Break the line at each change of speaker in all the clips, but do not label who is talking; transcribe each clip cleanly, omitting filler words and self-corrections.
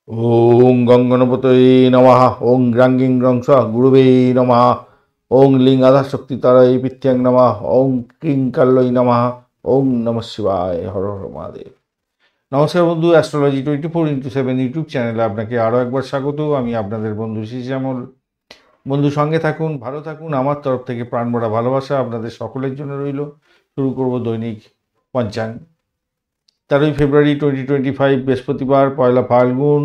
ওং গঙ্গনপতয়ে নমঃ। ওং গ্রাঙ্গিং গ্রংস গুরুবে নমঃ। ওং লিং আধাশক্তি তারাই পিত্যাং নমঃ। ওং ক্রিং কাল্লই নমঃ। ওং নমঃ শিবায়। হর হর মহাদেব। নমস্কার বন্ধু, অ্যাস্ট্রোলজি 24x7 ইউটিউব চ্যানেলে আপনাকে আরও একবার স্বাগত। আমি আপনাদের বন্ধু শ্যামল। বন্ধু, সঙ্গে থাকুন, ভালো থাকুন। আমার তরফ থেকে প্রাণ ভরা ভালোবাসা আপনাদের সকলের জন্য রইল। শুরু করব দৈনিক পঞ্চাঙ্গ। 13 ফেব্রুয়ারি 2025, বৃহস্পতিবার, পয়লা ফাল্গুন,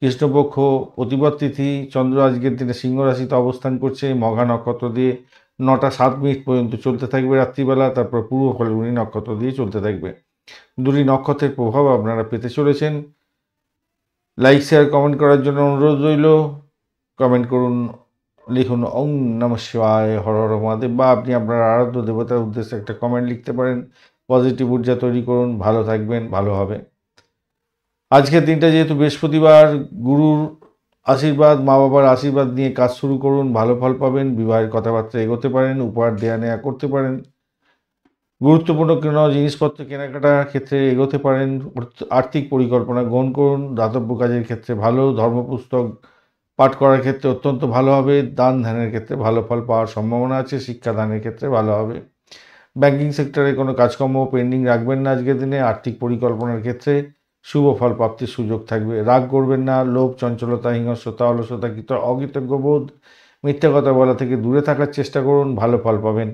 কৃষ্ণপক্ষ, প্রতিপদ তিথি। চন্দ্র আজকের দিনে সিংহ রাশিতে অবস্থান করছে। মঘা নক্ষত্র দিয়ে 9টা 7 মিনিট পর্যন্ত চলতে থাকবে রাত্রিবেলা, তারপর পূর্ব ফাল্গুনী নক্ষত্র দিয়ে চলতে থাকবে। দুটি নক্ষত্রের প্রভাব আপনারা পেতে চলেছেন। লাইক, শেয়ার, কমেন্ট করার জন্য অনুরোধ রইল। কমেন্ট করুন, লিখুন ওং নমঃ শিবায়, হর হর মহাদেব, বা আপনি আপনার আরাধ্য দেবতার উদ্দেশ্যে একটা কমেন্ট লিখতে পারেন। পজিটিভ ঊর্জা তৈরি করুন। ভালো থাকবেন, ভালো হবে। আজকের দিনটা যেহেতু বৃহস্পতিবার, গুরুর আশীর্বাদ, মা বাবার আশীর্বাদ নিয়ে কাজ শুরু করুন, ভালো ফল পাবেন। বিবাহের কথাবার্তা এগোতে পারেন, উপহার দেয়া নেওয়া করতে পারেন। গুরুত্বপূর্ণ কোনো জিনিসপত্র কেনাকাটার ক্ষেত্রে এগোতে পারেন। আর্থিক পরিকল্পনা গ্রহণ করুন। দাতব্য কাজের ক্ষেত্রে ভালো। ধর্মপুস্তক পাঠ করার ক্ষেত্রে অত্যন্ত ভালো হবে। দান ধ্যানের ক্ষেত্রে ভালো ফল পাওয়ার সম্ভাবনা আছে। শিক্ষাদানের ক্ষেত্রে ভালো হবে। ব্যাংকিং সেক্টরে কোনো কাজকর্ম পেন্ডিং রাখবেন না আজকের দিনে। আর্থিক পরিকল্পনার ক্ষেত্রে শুভ ফল প্রাপ্তির সুযোগ থাকবে। রাগ করবেন না। লোভ, চঞ্চলতা, হিংস্রতা, অলসতা, অকৃতজ্ঞবোধ, মিথ্যা কথা বলা থেকে দূরে থাকার চেষ্টা করুন। ভালো ফল পাবেন।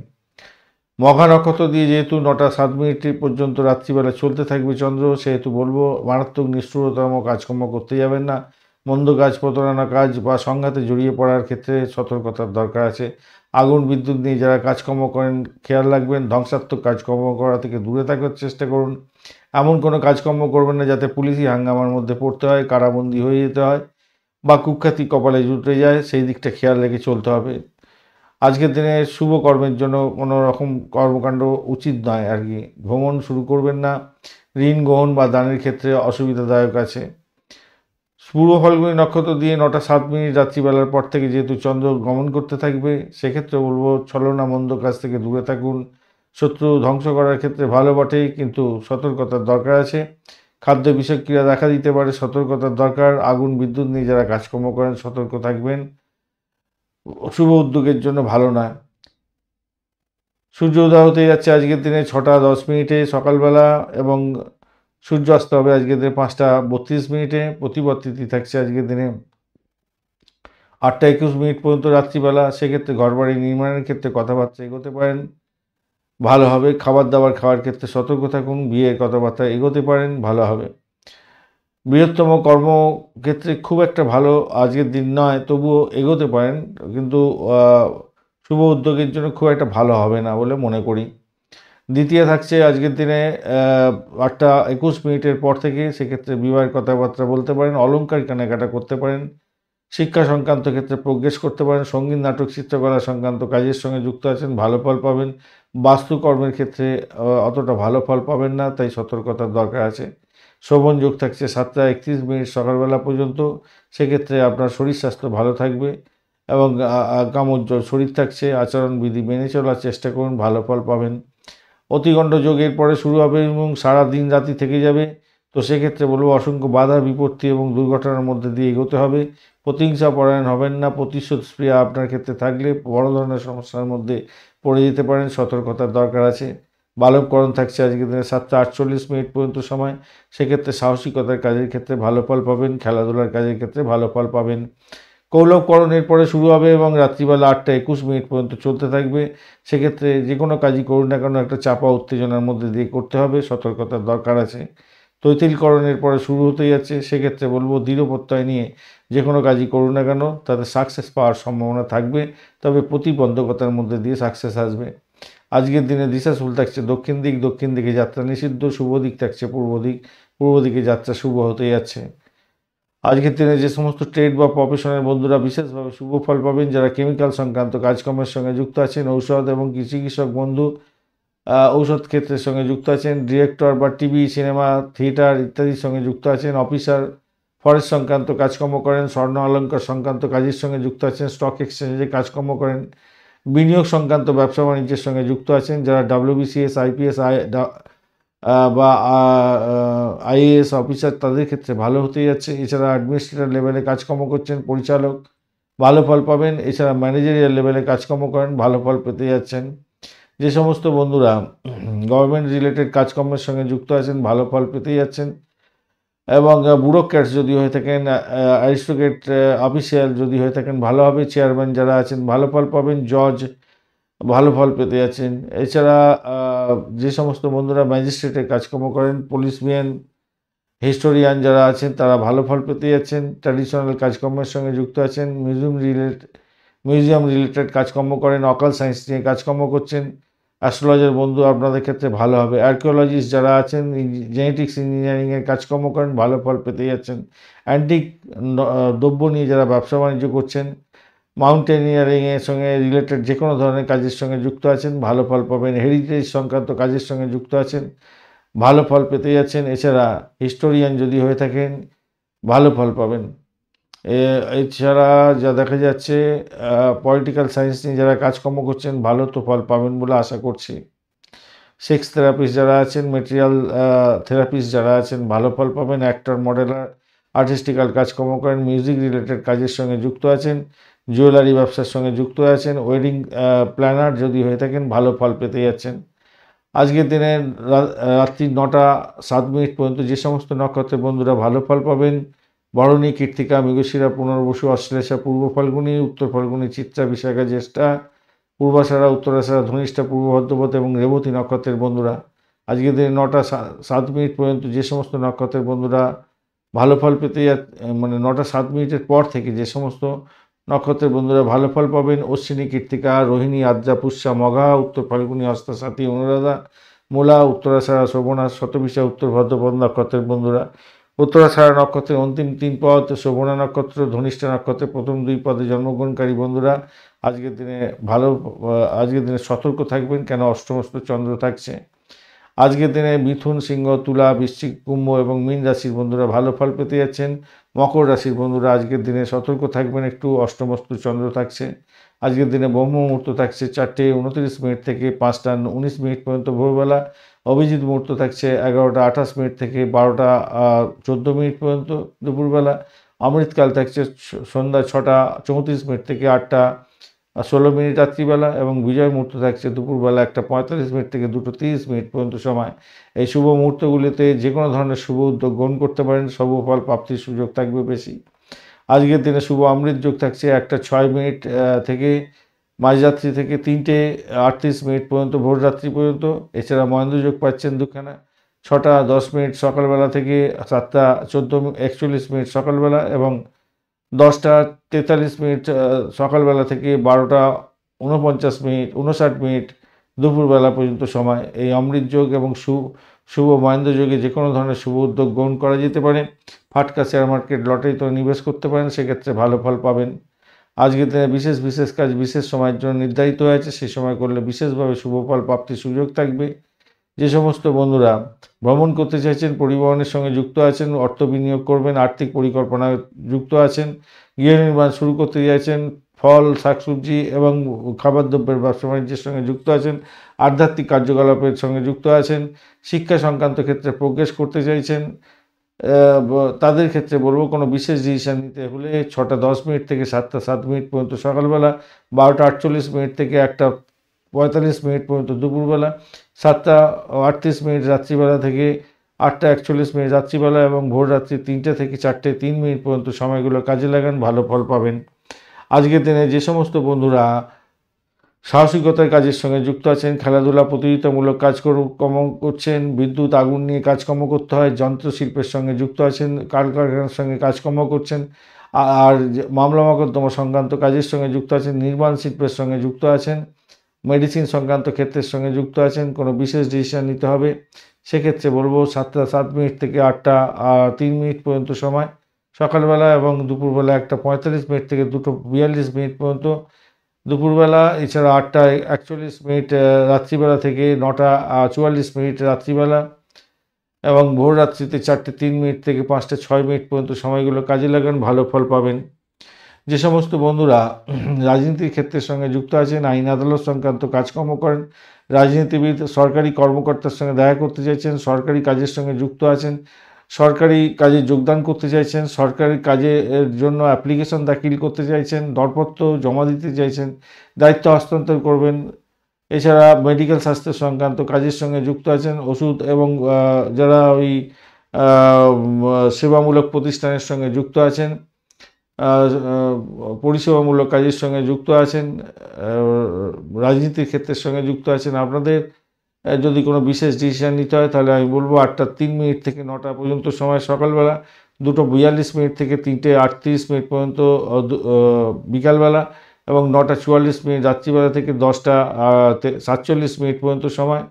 মঘা নক্ষত্র দিয়ে যেহেতু 9টা 7 মিনিট পর্যন্ত রাত্রিবেলা চলতে থাকবে চন্দ্র, সেহেতু বলবো মারাত্মক নিষ্ঠুরতম কাজকর্ম করতে যাবেন না। মন্দ কাজ, প্রতারণা কাজ বা সংঘাতে জড়িয়ে পড়ার ক্ষেত্রে সতর্কতার দরকার আছে। আগুন বিদ্যুৎ নিয়ে যারা কাজকর্ম করেন খেয়াল রাখবেন। ধ্বংসাত্মক কাজকর্ম করা থেকে দূরে থাকার চেষ্টা করুন। এমন কোনো কাজকর্ম করবেন না যাতে পুলিশি হাঙ্গামার মধ্যে পড়তে হয়, কারাবন্দী হয়ে যেতে হয় বা কুখ্যাতি কপালে জুটে যায়, সেই দিকটা খেয়াল রেখে চলতে হবে। আজকের দিনে শুভ কর্মের জন্য কোনো রকম কর্মকাণ্ড উচিত নয় আর কি। ভ্রমণ শুরু করবেন না। ঋণ গ্রহণ বা দানের ক্ষেত্রে অসুবিধাদায়ক আছে। পূর্ব ফাল্গুনী নক্ষত্র দিয়ে 9টা 7 মিনিট রাত্রিবেলার পর থেকে যেহেতু চন্দ্র গমন করতে থাকবে, সেক্ষেত্রে বলবো ছলনা মন্দ কাজ থেকে দূরে থাকুন। শত্রু ধ্বংস করার ক্ষেত্রে ভালো বটেই, কিন্তু সতর্কতার দরকার আছে। খাদ্য বিষক্রিয়া দেখা দিতে পারে, সতর্কতার দরকার। আগুন বিদ্যুৎ নিয়ে যারা কাজকর্ম করেন সতর্ক থাকবেন। শুভ উদ্যোগের জন্য ভালো নয়। সূর্য উদয় হতে যাচ্ছে আজকের দিনে 6টা 10 মিনিটে সকালবেলা, এবং সূর্য অস্ত হবে আজকের দিনে 5টা 32 মিনিটে। প্রতিপদ তিথি থাকছে আজকের দিনে 8টা 21 মিনিট পর্যন্ত রাত্রিবেলা। সেক্ষেত্রে ঘরবাড়ি নির্মাণের ক্ষেত্রে কথাবার্তা এগোতে পারেন, ভালো হবে। খাবার দাবার খাওয়ার ক্ষেত্রে সতর্ক থাকুন। বিয়ের কথাবার্তা এগোতে পারেন, ভালো হবে। বৃহত্তম কর্মক্ষেত্রে খুব একটা ভালো আজকের দিন নয়, তবুও এগোতে পারেন, কিন্তু শুভ উদ্যোগের জন্য খুব একটা ভালো হবে না বলে মনে করি। দ্বিতীয় থাকছে আজকের দিনে 8টা 21 মিনিটের পর থেকে, সেক্ষেত্রে বিবাহের কথাবার্তা বলতে পারেন। অলংকার কেনাকাটা করতে পারেন। শিক্ষা সংক্রান্ত ক্ষেত্রে প্রোগ্রেস করতে পারেন। সঙ্গীত, নাটক, চিত্রকলা সংক্রান্ত কাজের সঙ্গে যুক্ত আছেন, ভালো ফল পাবেন। বাস্তুকর্মের ক্ষেত্রে অতটা ভালো ফল পাবেন না, তাই সতর্কতার দরকার আছে। শোভন যোগ থাকছে 7টা 31 মিনিট সকালবেলা পর্যন্ত। সেক্ষেত্রে আপনার শরীর স্বাস্থ্য ভালো থাকবে এবং কামোজ্জ্বল শরীর থাকছে। আচরণবিধি মেনে চলার চেষ্টা করুন, ভালো ফল পাবেন। অতিগণ্ড যোগ এরপরে শুরু হবে এবং সারা দিন রাতি থেকে যাবে। তো সেক্ষেত্রে বলবো অসংখ্য বাধা বিপত্তি এবং দুর্ঘটনার মধ্যে দিয়ে এগোতে হবে। প্রতিহিংসা পরায়ণ হবেন না। প্রতিশোধ স্প্রিয়া আপনার ক্ষেত্রে থাকলে বড় ধরনের সমস্যার মধ্যে পড়ে যেতে পারেন, সতর্কতার দরকার আছে। বালবকরণ থাকছে আজকের দিনে 7টা 48 মিনিট পর্যন্ত সময়। সেক্ষেত্রে সাহসিকতার কাজের ক্ষেত্রে ভালো ফল পাবেন। খেলাধুলার কাজের ক্ষেত্রে ভালো ফল পাবেন। কৌলবকরণ এরপরে শুরু হবে এবং রাত্রিবেলা 8টা 21 মিনিট পর্যন্ত চলতে থাকবে। সেক্ষেত্রে যে কোনো কাজই করুন না কেন একটা চাপা উত্তেজনার মধ্যে দিয়ে করতে হবে, সতর্কতার দরকার আছে। তৈতিলকরণের পরে শুরু হতে যাচ্ছে। সেক্ষেত্রে বলবো দৃঢ় প্রত্যয় নিয়ে যে কোনো কাজই করুন না কেন তাতে সাকসেস পাওয়ার সম্ভাবনা থাকবে, তবে প্রতিবন্ধকতার মধ্যে দিয়ে সাকসেস আসবে। আজকের দিনে দিশা শুল থাকছে দক্ষিণ দিক। দক্ষিণ দিকে যাত্রা নিষিদ্ধ। শুভ দিক থাকছে পূর্ব দিক। পূর্ব দিকে যাত্রা শুভ হতে যাচ্ছে। আজকের দিনে যে সমস্ত ট্রেড বা প্রফেশনের বন্ধুরা বিশেষভাবে শুভ ফল পাবেন, যারা কেমিক্যাল সংক্রান্ত কাজকর্মের সঙ্গে যুক্ত আছেন, ঔষধ এবং চিকিৎসক বন্ধু ঔষধ ক্ষেত্রের সঙ্গে যুক্ত আছেন, ডিরেক্টর বা টিভি, সিনেমা, থিয়েটার ইত্যাদির সঙ্গে যুক্ত আছেন, অফিসার, ফরেস্ট সংক্রান্ত কাজকর্ম করেন, স্বর্ণ অলঙ্কার সংক্রান্ত কাজের সঙ্গে যুক্ত আছেন, স্টক এক্সচেঞ্জে কাজকর্ম করেন, বিনিয়োগ সংক্রান্ত ব্যবসা বাণিজ্যের সঙ্গে যুক্ত আছেন, যারা WBCS, IPS, বা আইএএস অফিসার, তাদের ক্ষেত্রে ভালো হতে যাচ্ছে। এছাড়া অ্যাডমিনিস্ট্রেটর লেভেলে কাজকর্ম করছেন, পরিচালক, ভালো ফল পাবেন। এছাড়া ম্যানেজারিয়াল লেভেলে কাজকর্ম করেন, ভালো ফল পেতে যাচ্ছেন। যে সমস্ত বন্ধুরা গভর্নমেন্ট রিলেটেড কাজকর্মের সঙ্গে যুক্ত আছেন, ভালো ফল পেতে যাচ্ছেন। এবং ব্যুরোক্র্যাটস যদি হয়ে থাকেন, অ্যারিস্টোক্রেট অফিসিয়াল যদি হয়ে থাকেন, ভালো হবে। চেয়ারম্যান যারা আছেন ভালো ফল পাবেন। জজ ভালো ফল পেতে যাচ্ছেন। এছাড়া যে সমস্ত বন্ধুরা ম্যাজিস্ট্রেটের কাজকর্ম করেন, পুলিশম্যান, হিস্টোরিয়ান যারা আছেন, তারা ভালো ফল পেতে যাচ্ছেন। ট্র্যাডিশনাল কাজকর্মের সঙ্গে যুক্ত আছেন, মিউজিয়াম রিলেটেড কাজকর্ম করেন, অকাল সায়েন্স নিয়ে কাজকর্ম করছেন, অ্যাস্ট্রোলজার বন্ধু আপনাদের ক্ষেত্রে ভালো হবে। আর্কিওলজিস্ট যারা আছেন, জেনেটিক্স ইঞ্জিনিয়ারিংয়ের কাজকর্ম করেন, ভালো ফল পেতে যাচ্ছেন। অ্যান্টিক দ্রব্য নিয়ে যারা ব্যবসা বাণিজ্য করছেন, মাউন্টেনিয়ারিংয়ের সঙ্গে রিলেটেড যে কোনো ধরনের কাজের সঙ্গে যুক্ত আছেন, ভালো ফল পাবেন। হেরিটেজ সংক্রান্ত কাজের সঙ্গে যুক্ত আছেন, ভালো ফল পেতে যাচ্ছেন। এছাড়া হিস্টোরিয়ান যদি হয়ে থাকেন, ভালো ফল পাবেন। এছাড়া যা দেখা যাচ্ছে, পলিটিক্যাল সায়েন্স নিয়ে যারা কাজকর্ম করছেন, ভালো তো ফল পাবেন বলে আশা করছি। সেক্স থেরাপিস্ট যারা আছেন, মেটেরিয়াল থেরাপিস্ট যারা আছেন, ভালো ফল পাবেন। অ্যাক্টর, মডেলার, আর্টিস্টিক্যাল কাজকর্ম করেন, মিউজিক রিলেটেড কাজের সঙ্গে যুক্ত আছেন, জুয়েলারি ব্যবসার সঙ্গে যুক্ত আছেন, ওয়েডিং প্ল্যানার যদি হয়ে থাকেন, ভালো ফল পেতে যাচ্ছেন। আজকের দিনে রাত্রি 9:07 পর্যন্ত যে সমস্ত নক্ষত্রের বন্ধুরা ভালো ফল পাবেন: ভরণী, কৃত্তিকা, মৃগশিরা, পুনর্বসু, অশ্লেষা, পূর্ব ফাল্গুনী, উত্তর ফাল্গুনী, চিত্রা, বিশাখা, জ্যেষ্ঠা, পূর্বাষাঢ়া, উত্তরাষাঢ়া, ধনিষ্ঠা, পূর্ব ভাদ্রপদ এবং রেবতী নক্ষত্রের বন্ধুরা আজকের দিনে 9:07 পর্যন্ত যে সমস্ত নক্ষত্রের বন্ধুরা ভালো ফল পেতে মানে 9:07 পর থেকে যে সমস্ত নক্ষত্রের বন্ধুরা ভালো ফল পাবেন: অশ্বিনী, কৃত্তিকা, রোহিণী, আদ্রা, পুষ্যা, মঘা, উত্তর ফাল্গুনী, হস্তা, সাথী, অনুরাধা, মূলা, উত্তরাষাঢ়া, শ্রবণা, শতবিশা, উত্তর ভাদ্রপদ নক্ষত্রের বন্ধুরা। উত্তরাষাঢ়া নক্ষত্রের অন্তিম 3 পদ, শ্রবণা নক্ষত্র, ধনিষ্ঠা নক্ষত্রের প্রথম 2 পদে জন্মগ্রহণকারী বন্ধুরা আজকের দিনে সতর্ক থাকবেন, কেন অষ্টমস্ত চন্দ্র থাকছে। আজকের দিনে মিথুন, সিংহ, তুলা, বৃশ্চিক, কুম্ভ এবং মীন রাশির বন্ধুরা ভালো ফল পেতে যাচ্ছেন। মকর রাশির বন্ধুরা আজকের দিনে সতর্ক থাকবেন, একটু অষ্টমস্ত চন্দ্র থাকছে। আজকের দিনে ব্রহ্ম মুহূর্ত থাকছে 4:29 থেকে 5:19 পর্যন্ত ভোরবেলা। অভিজিৎ মুহূর্ত থাকছে 11:28 থেকে 12:14 পর্যন্ত দুপুরবেলা। অমৃতকাল থাকছে সন্ধ্যা 6:34 থেকে 8:16 রাত্রিবেলা, এবং বিজয় মুহূর্ত থাকছে দুপুরবেলা 1:45 থেকে 2:30 পর্যন্ত সময়। এই শুভ মুহূর্তগুলিতে যে কোনো ধরনের শুভ উদ্যোগ গ্রহণ করতে পারেন, শুভ ফল প্রাপ্তির সুযোগ থাকবে বেশি। আজকের দিনে শুভ অমৃত যোগ থাকছে 1:06 থেকে মাঝরাত্রি থেকে 3:38 পর্যন্ত ভোররাত্রি পর্যন্ত। এছাড়া মহেন্দ্র যোগ পাচ্ছেন দুখানা, 6:10 সকালবেলা থেকে 7:41 সকালবেলা, এবং 10:43 সকালবেলা থেকে 12:59 দুপুরবেলা পর্যন্ত সময়। এই অমৃত যোগ এবং শুভ মহেন্দ্র যোগে যে কোনো ধরনের শুভ উদ্যোগ গ্রহণ করা যেতে পারে। ফাটকা, শেয়ার মার্কেট, লটারিতে নিবেশ করতে পারেন, সেক্ষেত্রে ভালো ফল পাবেন। আজকের দিনে বিশেষ কাজ বিশেষ সময়ের জন্য নির্ধারিত হয়েছে, সেই সময় করলে বিশেষভাবে শুভ ফল প্রাপ্তির সুযোগ থাকবে। যে সমস্ত বন্ধুরা ভ্রমণ করতে চাইছেন, পরিবহনের সঙ্গে যুক্ত আছেন, অর্থ বিনিয়োগ করবেন, আর্থিক পরিকল্পনায় যুক্ত আছেন, গৃহ নির্মাণ শুরু করতে চাইছেন, ফল, শাকসবজি এবং খাবার দ্রব্যের ব্যবসা বাণিজ্যের সঙ্গে যুক্ত আছেন, আধ্যাত্মিক কার্যকলাপের সঙ্গে যুক্ত আছেন, শিক্ষা সংক্রান্ত ক্ষেত্রে প্রোগ্রেস করতে চাইছেন, তাদের ক্ষেত্রে বলবো কোনো বিশেষ ডিসিশন নিতে হলে 6:10 থেকে 7:07 পর্যন্ত সকালবেলা, 12:48 থেকে 1:45 পর্যন্ত দুপুরবেলা, 7:38 রাত্রিবেলা থেকে 8:41 রাত্রিবেলা, এবং ভোররাত্রি 3টে থেকে 4:03 পর্যন্ত সময়গুলো কাজে লাগান, ভালো ফল পাবেন। আজকের দিনে যে সমস্ত বন্ধুরা সাহসিকতার কাজের সঙ্গে যুক্ত আছেন, খেলাধুলা, প্রতিযোগিতামূলক কাজকর্ম করছেন, বিদ্যুৎ, আগুন নিয়ে কাজকর্ম করতে হয়, যন্ত্রশিল্পের সঙ্গে যুক্ত আছেন, কারখানার সঙ্গে কাজকর্ম করছেন, আর মামলা মোকদ্দমা সংক্রান্ত কাজের সঙ্গে যুক্ত আছেন, নির্মাণ শিল্পের সঙ্গে যুক্ত আছেন, মেডিসিন সংক্রান্ত ক্ষেত্রের সঙ্গে যুক্ত আছেন, কোনো বিশেষ ডিসিশন নিতে হবে, সেক্ষেত্রে বলবো 7:07 থেকে 8:03 পর্যন্ত সময় সকালবেলা, এবং দুপুরবেলা 1:45 থেকে 2:42 পর্যন্ত দুপুরবেলা। এছাড়া 8:41 রাত্রিবেলা থেকে 9:44 রাত্রিবেলা, এবং ভোররাত্রিতে 4:03 থেকে 5:06 পর্যন্ত সময়গুলো কাজে লাগান, ভালো ফল পাবেন। যে সমস্ত বন্ধুরা রাজনীতির ক্ষেত্রের সঙ্গে যুক্ত আছেন, আইন আদালত সংক্রান্ত কাজকর্ম করেন, রাজনীতিবিদ, সরকারি কর্মকর্তার সঙ্গে দেখা করতে চাইছেন, সরকারি কাজের সঙ্গে যুক্ত আছেন, সরকারি কাজে যোগদান করতে চাইছেন, সরকারি কাজের জন্য অ্যাপ্লিকেশন দাখিল করতে চাইছেন, দরপত্র জমা দিতে চাইছেন, দায়িত্ব হস্তান্তর করবেন, এছাড়া মেডিকেল স্বাস্থ্য সংক্রান্ত কাজের সঙ্গে যুক্ত আছেন, ওষুধ এবং যারা ওই সেবামূলক প্রতিষ্ঠানের সঙ্গে যুক্ত আছেন, পরিষেবামূলক কাজের সঙ্গে যুক্ত আছেন, রাজনীতির ক্ষেত্রের সঙ্গে যুক্ত আছেন, আপনাদের যদি কোনো বিশেষ ডিসিশন নিতে হয় তাহলে আমি বলবো 8:03 থেকে 9টা পর্যন্ত সময় সকালবেলা, 2:42 থেকে 3:38 পর্যন্ত বিকালবেলা, এবং 9:44 রাত্রিবেলা থেকে 10:47 পর্যন্ত সময়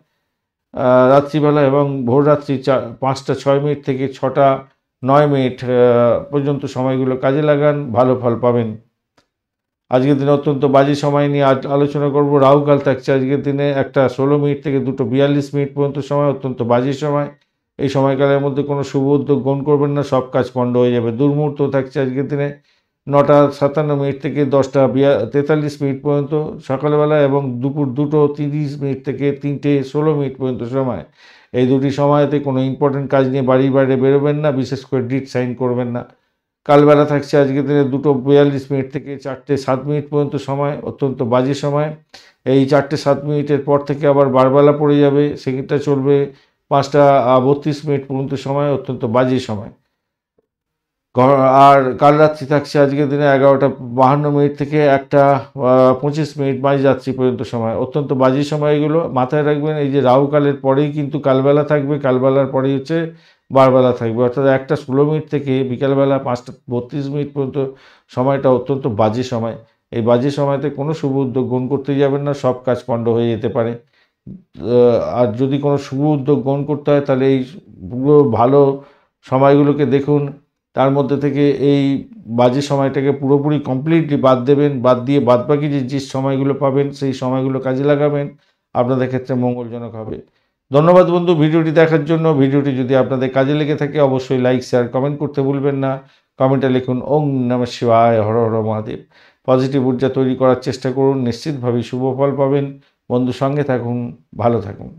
রাত্রিবেলা, এবং ভোররাত্রি 5:06 থেকে 6:09 পর্যন্ত সময়গুলো কাজে লাগান, ভালো ফল পাবেন। আজকের দিনে অত্যন্ত বাজে সময় নিয়ে আজ আলোচনা করব। রাহুকাল থাকছে আজকের দিনে 1:16 থেকে 2:42 পর্যন্ত সময়, অত্যন্ত বাজে সময়। এই সময়কালের মধ্যে কোনো শুভ উদ্যোগ গ্রহণ করবেন না, সব কাজ পণ্ড হয়ে যাবে। দুর্মুহূর্ত থাকছে আজকের দিনে 9:57 থেকে 10:43 পর্যন্ত সকালবেলা, এবং দুপুর 2:30 থেকে 3:16 পর্যন্ত সময়। এই দুটি সময়তে কোনো ইম্পর্টেন্ট কাজ নিয়ে বাড়ির বাইরে বেরোবেন না, বিশেষ করে ডিড সাইন করবেন না। কালবেলা থাকছে আজকের দিনে 2:42 থেকে 4:07 পর্যন্ত সময়, অত্যন্ত বাজে সময়। এই 4:07 পর থেকে আবার বারবেলা পড়ে যাবে, সেক্ষেত্রে চলবে 5:32 পর্যন্ত সময়, অত্যন্ত বাজে সময়। আর কাল রাত্রি থাকছে আজকের দিনে 11:52 থেকে 1:25 মাঝরাত্রি পর্যন্ত সময়, অত্যন্ত বাজে সময়গুলো মাথায় রাখবেন। এই যে রাহুকালের পরেই কিন্তু কালবেলা থাকবে, কালবেলার পরেই হচ্ছে বারবেলা থাকবে, অর্থাৎ 1:16 থেকে বিকালবেলা 5:32 পর্যন্ত সময়টা অত্যন্ত বাজে সময়। এই বাজে সময়তে কোনো শুভ উদ্যোগ গ্রহণ করতে যাবেন না, সব কাজ পণ্ড হয়ে যেতে পারে। আর যদি কোনো শুভ উদ্যোগ গ্রহণ করতে হয় তাহলে এই পুরো ভালো সময়গুলোকে দেখুন, তার মধ্যে থেকে এই বাজে সময়টাকে পুরোপুরি কমপ্লিটলি বাদ দেবেন, বাদ দিয়ে বাদবাকি যে সময়গুলো পাবেন সেই সময়গুলো কাজে লাগাবেন, আপনাদের ক্ষেত্রে মঙ্গলজনক হবে। ধন্যবাদ বন্ধু ভিডিওটি দেখার জন্য। ভিডিওটি যদি আপনাদের কাজে লেগে থাকে অবশ্যই লাইক, শেয়ার, কমেন্ট করতে ভুলবেন না। কমেন্টে লিখুন ওং নমঃ শিবায়, হর হর মহাদেব। পজিটিভ ঊর্জা তৈরি করার চেষ্টা করুন, নিশ্চিতভাবেই শুভ ফল পাবেন। বন্ধু সঙ্গে থাকুন, ভালো থাকুন।